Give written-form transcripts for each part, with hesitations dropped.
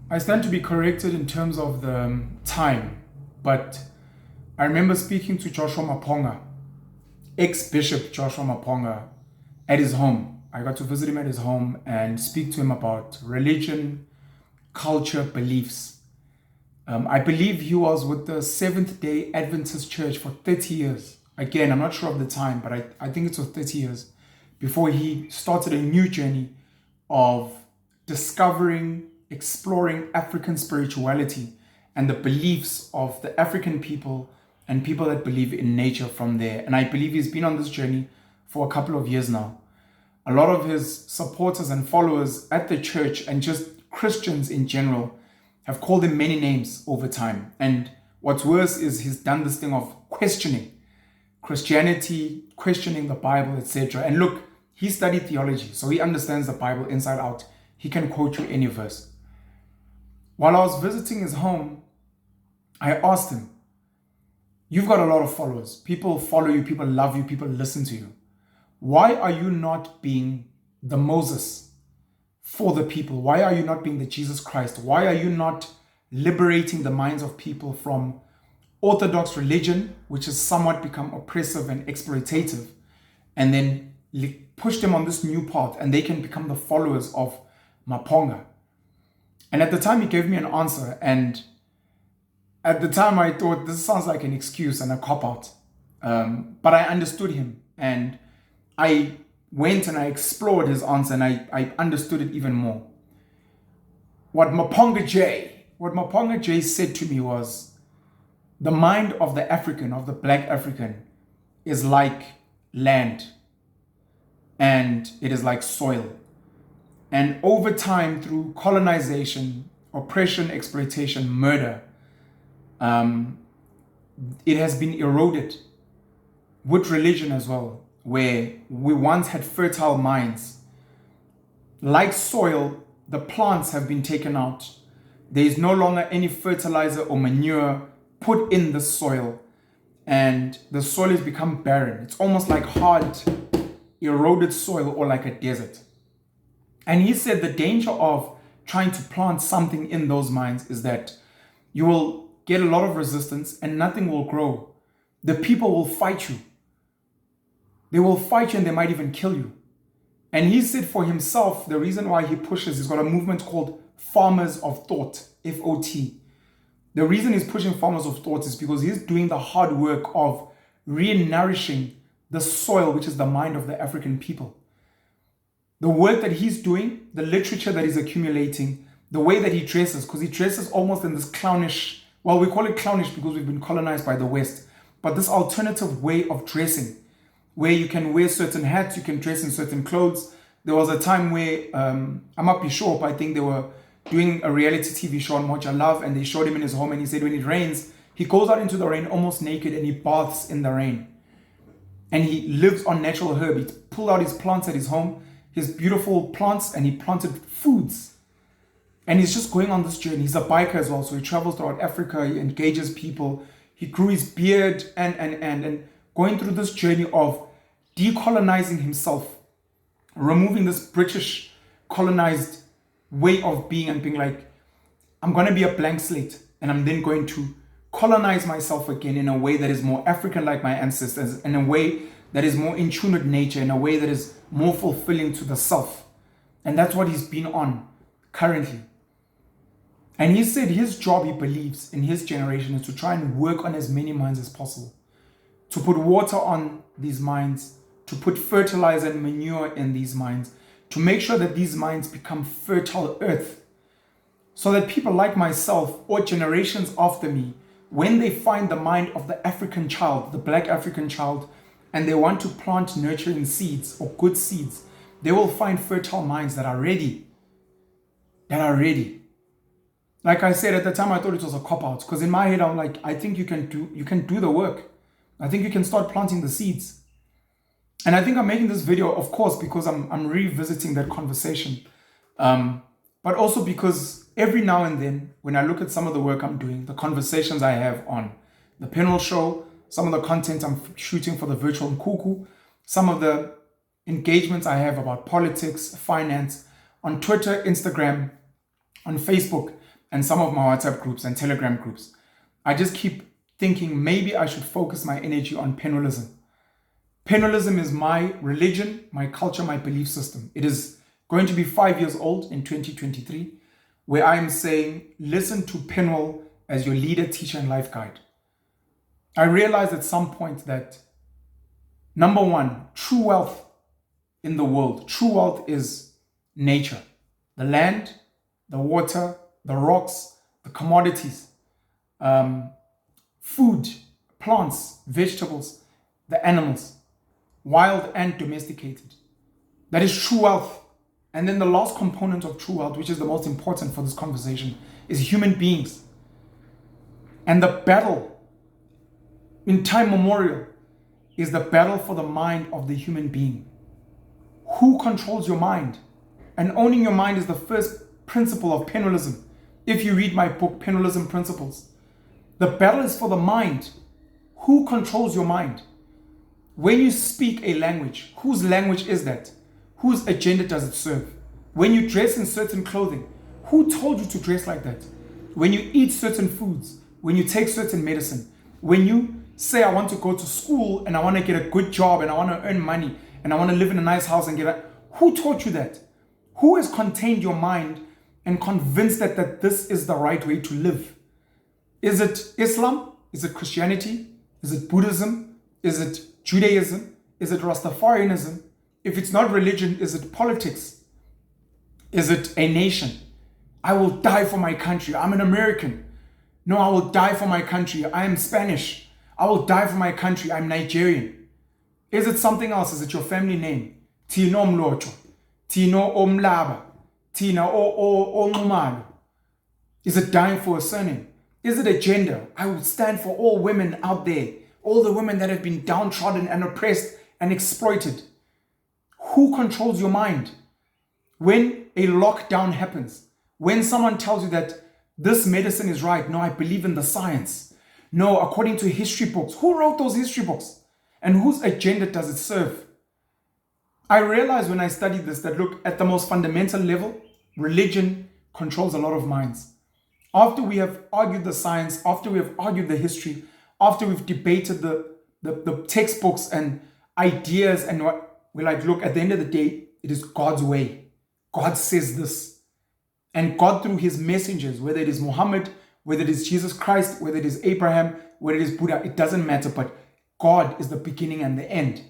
I stand to be corrected in terms of the time, but I remember speaking to Joshua Maponga, ex-Bishop Joshua Maponga, at his home. I got to visit him at his home and speak to him about religion, culture, beliefs. I believe he was with the Seventh-day Adventist Church for 30 years. Again, I'm not sure of the time, but I think it's for 30 years before he started a new journey of discovering, exploring African spirituality and the beliefs of the African people and people that believe in nature from there. And I believe he's been on this journey for a couple of years now. A lot of his supporters and followers at the church and just Christians in general have called him many names over time. And what's worse is he's done this thing of questioning Christianity, questioning the Bible, etc. And look, he studied theology, so he understands the Bible inside out. He can quote you any verse. While I was visiting his home, I asked him, you've got a lot of followers. People follow you, people love you, people listen to you. Why are you not being the Moses for the people? Why are you not being the Jesus Christ? Why are you not liberating the minds of people from orthodox religion, which has somewhat become oppressive and exploitative, and then push them on this new path and they can become the followers of Maponga? And at the time he gave me an answer, and at the time I thought this sounds like an excuse and a cop-out. But I understood him, and I went and I explored his answer, and I understood it even more. What Maponga J said to me was, the mind of the African, of the black African, is like land, and it is like soil. And over time, through colonization, oppression, exploitation, murder, it has been eroded with religion as well, where we once had fertile minds. Like soil, the plants have been taken out. There is no longer any fertilizer or manure put in the soil, and the soil has become barren. It's almost like hard, eroded soil, or like a desert. And he said the danger of trying to plant something in those minds is that you will get a lot of resistance and nothing will grow. The people will fight you. They will fight you and they might even kill you. And he said for himself, the reason why he pushes, he's got a movement called Farmers of Thought, F-O-T. The reason he's pushing Farmers of Thought is because he's doing the hard work of re-nourishing the soil, which is the mind of the African people. The work that he's doing, the literature that he's accumulating, the way that he dresses, because he dresses almost in this clownish, well, we call it clownish because we've been colonized by the West, but this alternative way of dressing, where you can wear certain hats, you can dress in certain clothes. There was a time where Amapi Shop, I think they were doing a reality TV show on Mocha Love, and they showed him in his home, and he said when it rains, he goes out into the rain almost naked and he baths in the rain. And he lives on natural herb. He pulled out his plants at his home, his beautiful plants, and he planted foods. And he's just going on this journey. He's a biker as well, so he travels throughout Africa, he engages people, he grew his beard and going through this journey of decolonizing himself, removing this British colonized way of being and being like, I'm going to be a blank slate and I'm then going to colonize myself again in a way that is more African like my ancestors, in a way that is more in tune with nature, in a way that is more fulfilling to the self. And that's what he's been on currently. And he said his job, he believes, in his generation is to try and work on as many minds as possible, to put water on these minds, to put fertilizer and manure in these minds, to make sure that these minds become fertile earth, so that people like myself or generations after me, when they find the mind of the African child, the black African child, and they want to plant nurturing seeds or good seeds, they will find fertile minds that are ready. Like I said, at the time I thought it was a cop-out, because in my head I'm like, I think you can do the work. I think you can start planting the seeds. And I think I'm making this video, of course, because I'm revisiting that conversation. But also because every now and then, when I look at some of the work I'm doing, the conversations I have on the panel show, some of the content I'm shooting for the virtual Nkuku, some of the engagements I have about politics, finance, on Twitter, Instagram, on Facebook, and some of my WhatsApp groups and Telegram groups, I just keep thinking maybe I should focus my energy on Penuelism. Penuelism is my religion, my culture, my belief system. It is going to be 5 years old in 2023, where I am saying, listen to Penuel as your leader, teacher, and life guide. I realized at some point that, number one, true wealth in the world, true wealth is nature, the land, the water, the rocks, the commodities, food, plants, vegetables, the animals, wild and domesticated. That is true wealth. And then the last component of true wealth, which is the most important for this conversation, is human beings. And the battle in time memorial is the battle for the mind of the human being. Who controls your mind? And owning your mind is the first principle of Penuelism. If you read my book, Penuelism Principles, the battle is for the mind. Who controls your mind? When you speak a language, whose language is that? Whose agenda does it serve? When you dress in certain clothing, who told you to dress like that? When you eat certain foods, when you take certain medicine, when you say, I want to go to school and I want to get a good job and I want to earn money and I want to live in a nice house and who taught you that? Who has contained your mind and convinced that this is the right way to live? Is it Islam? Is it Christianity? Is it Buddhism? Is it Judaism? Is it Rastafarianism? If it's not religion, is it politics? Is it a nation? I will die for my country. I'm an American. No, I will die for my country. I am Spanish. I will die for my country. I'm Nigerian. Is it something else? Is it your family name? Tino Mlocho. Tino Omlaba. Tina Onumalo. Is it dying for a surname? Is it a gender? I will stand for all women out there. All the women that have been downtrodden and oppressed and exploited. Who controls your mind? When a lockdown happens, when someone tells you that this medicine is right, no, I believe in the science. No, according to history books. Who wrote those history books? And whose agenda does it serve? I realized when I studied this that, look, at the most fundamental level, religion controls a lot of minds. After we have argued the science, after we have argued the history, after we've debated the textbooks and ideas and what, we're like, look, at the end of the day, it is God's way. God says this. And God through his messengers, whether it is Muhammad, whether it is Jesus Christ, whether it is Abraham, whether it is Buddha, it doesn't matter, but God is the beginning and the end.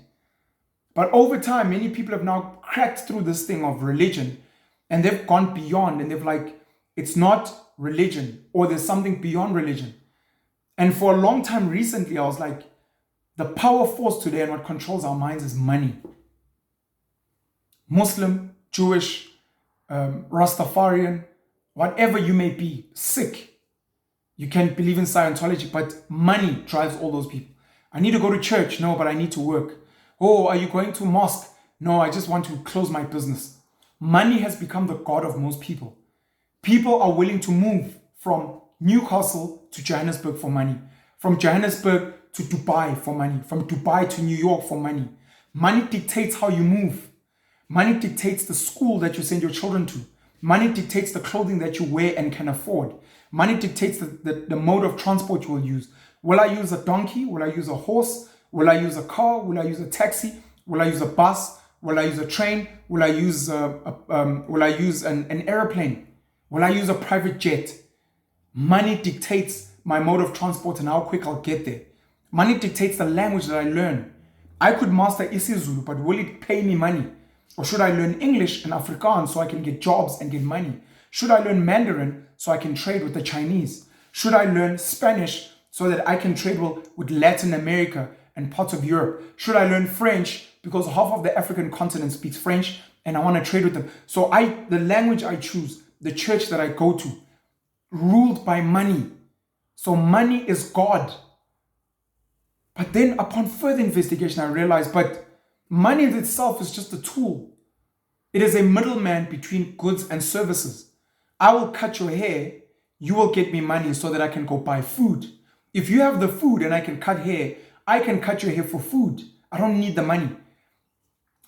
But over time, many people have now cracked through this thing of religion and they've gone beyond and they've like, it's not religion or there's something beyond religion. And for a long time recently, I was like, the power force today and what controls our minds is money. Muslim, Jewish, Rastafarian, whatever you may be, Sikh. You can believe in Scientology, but money drives all those people. I need to go to church. No, but I need to work. Oh, are you going to mosque? No, I just want to close my business. Money has become the god of most people. People are willing to move from Newcastle to Johannesburg for money, from Johannesburg to Dubai for money, from Dubai to New York for money. Money dictates how you move. Money dictates the school that you send your children to. Money dictates the clothing that you wear and can afford. Money dictates the mode of transport you will use. Will I use a donkey? Will I use a horse? Will I use a car? Will I use a taxi? Will I use a bus? Will I use a train? Will I use an airplane? Will I use a private jet? Money dictates my mode of transport and how quick I'll get there. Money dictates the language that I learn. I could master isiZulu, but will it pay me money? Or should I learn English and Afrikaans so I can get jobs and get money? Should I learn Mandarin so I can trade with the Chinese? Should I learn Spanish so that I can trade with Latin America and parts of Europe? Should I learn French because half of the African continent speaks French and I want to trade with them? So the language I choose, the church that I go to, ruled by money. So money is God. But then upon further investigation, I realized, but money in itself is just a tool. It is a middleman between goods and services. I will cut your hair, you will get me money so that I can go buy food. If you have the food and I can cut hair, I can cut your hair for food. I don't need the money.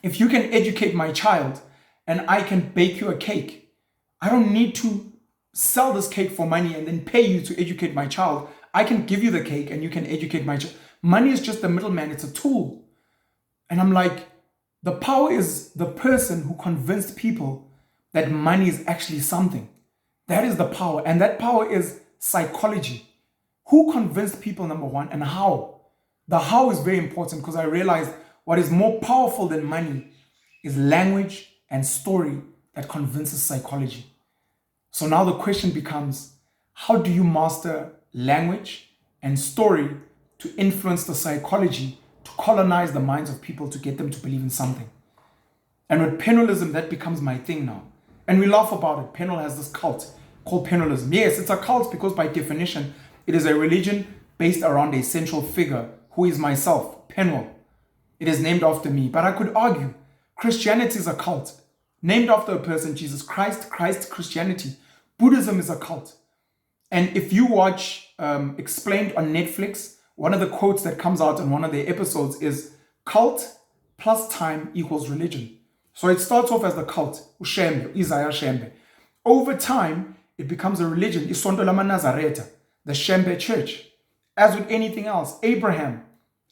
If you can educate my child and I can bake you a cake, I don't need to sell this cake for money and then pay you to educate my child. I can give you the cake and you can educate my child. Money is just the middleman. It's a tool. And I'm like, the power is the person who convinced people that money is actually something. That is the power. And that power is psychology. Who convinced people, number one, and how? The how is very important, because I realized what is more powerful than money is language and story that convinces psychology. So now the question becomes, how do you master language and story to influence the psychology, to colonize the minds of people, to get them to believe in something? And with Penuelism, that becomes my thing now. And we laugh about it. Penuel has this cult called Penuelism. Yes, it's a cult because by definition, it is a religion based around a central figure who is myself, Penuel. It is named after me. But I could argue Christianity is a cult named after a person, Jesus Christ, Christianity. Buddhism is a cult. And if you watch Explained on Netflix, one of the quotes that comes out in one of their episodes is cult plus time equals religion. So it starts off as the cult, uShembe, Isaiah Shembe. Over time, it becomes a religion, Isonto Lama Nazareta, the Shembe church. As with anything else, Abraham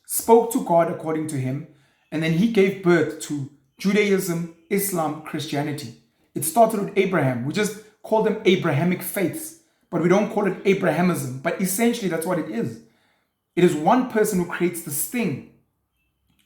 spoke to God according to him, and then he gave birth to Judaism, Islam, Christianity. It started with Abraham. We just call them Abrahamic faiths, but we don't call it Abrahamism. But essentially, that's what it is. It is one person who creates this thing.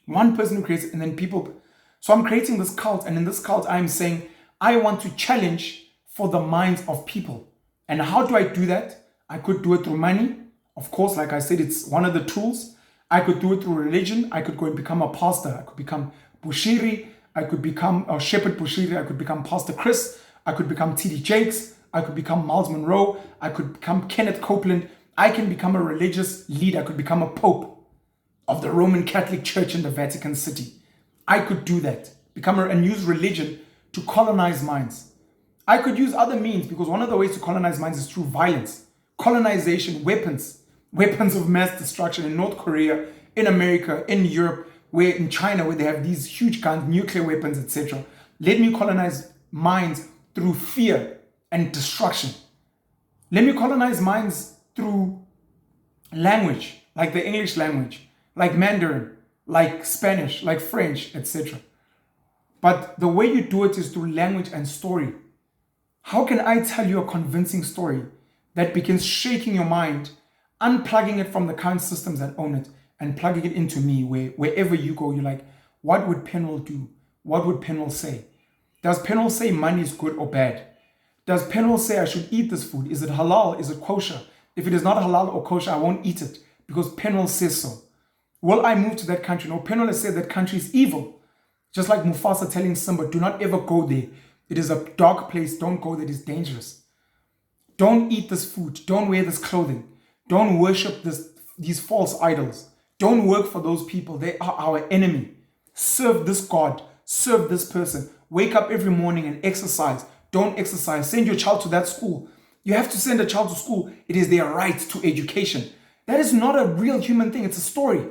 One person who creates it, and then people. So I'm creating this cult, and in this cult, I'm saying, I want to challenge for the minds of people. And how do I do that? I could do it through money. Of course, like I said, it's one of the tools. I could do it through religion. I could go and become a pastor. I could become Bushiri. I could become a Shepherd Bushiri. I could become Pastor Chris. I could become T.D. Jakes. I could become Miles Monroe. I could become Kenneth Copeland. I can become a religious leader. I could become a pope of the Roman Catholic Church in the Vatican City. I could do that. And use religion to colonize minds. I could use other means, because one of the ways to colonize minds is through violence. Colonization, weapons of mass destruction in North Korea, in America, in Europe, in China, where they have these huge guns, nuclear weapons, etc. Let me colonize minds through fear and destruction. Let me colonize minds through language, like the English language, like Mandarin, like Spanish, like French, etc. But the way you do it is through language and story. How can I tell you a convincing story that begins shaking your mind, unplugging it from the current systems that own it, and plugging it into me, where wherever you go, you're like, what would Penuel do? What would Penuel say? Does Penuel say money is good or bad? Does Penuel say I should eat this food? Is it halal? Is it kosher? If it is not halal or kosher, I won't eat it because Penuel says so. Will I move to that country? No, Penuel has said that country is evil. Just like Mufasa telling Simba, do not ever go there. It is a dark place. Don't go there. It is dangerous. Don't eat this food. Don't wear this clothing. Don't worship these false idols. Don't work for those people. They are our enemy. Serve this God. Serve this person. Wake up every morning and exercise. Don't exercise. Send your child to that school. You have to send a child to school. It is their right to education. That is not a real human thing. It's a story.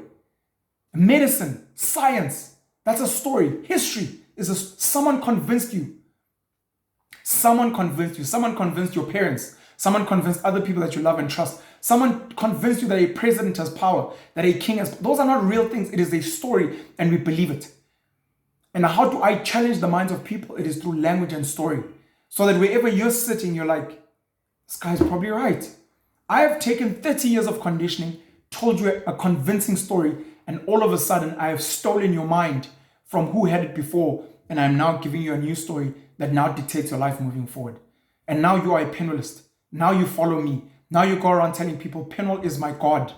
Medicine, science, that's a story. History is someone convinced you. Someone convinced you. Someone convinced your parents. Someone convinced other people that you love and trust. Someone convinced you that a president has power, that a king has. Those are not real things. It is a story, and we believe it. And how do I challenge the minds of people? It is through language and story. So that wherever you're sitting, you're like, this guy's probably right. I have taken 30 years of conditioning, told you a convincing story, and all of a sudden I have stolen your mind from who had it before, and I'm now giving you a new story that now dictates your life moving forward. And now you are a Penuelist. Now you follow me. Now you go around telling people, Penuel is my God.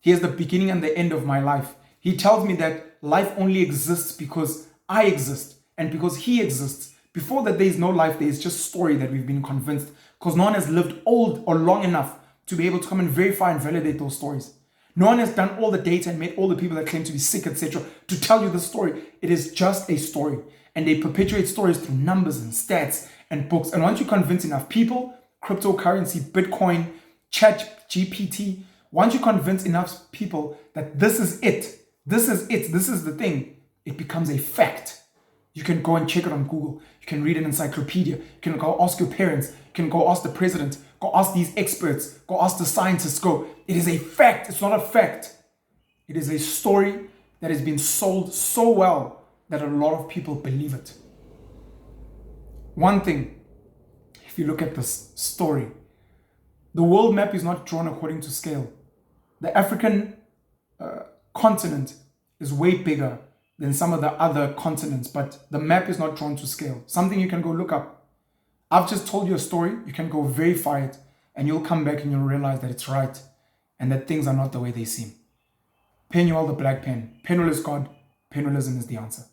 He is the beginning and the end of my life. He tells me that life only exists because I exist and because he exists. Before that, there is no life. There is just story that we've been convinced, because no one has lived old or long enough to be able to come and verify and validate those stories. No one has done all the data and made all the people that claim to be sick, etc., to tell you the story. It is just a story. And they perpetuate stories through numbers and stats and books. And once you convince enough people, cryptocurrency, Bitcoin, Chat GPT, once you convince enough people that this is it, this is the thing, it becomes a fact. You can go and check it on Google. You can read an encyclopedia. You can go ask your parents. You can go ask the president. Go ask these experts. Go ask the scientists. Go. It is a fact. It's not a fact. It is a story that has been sold so well that a lot of people believe it. One thing, if you look at this story, the world map is not drawn according to scale. The African continent is way bigger than some of the other continents, but the map is not drawn to scale. Something you can go look up. I've just told you a story. You can go verify it, and you'll come back and you'll realize that it's right and that things are not the way they seem. Penuel the Black Pen. Penuel is God. Penuelism is the answer.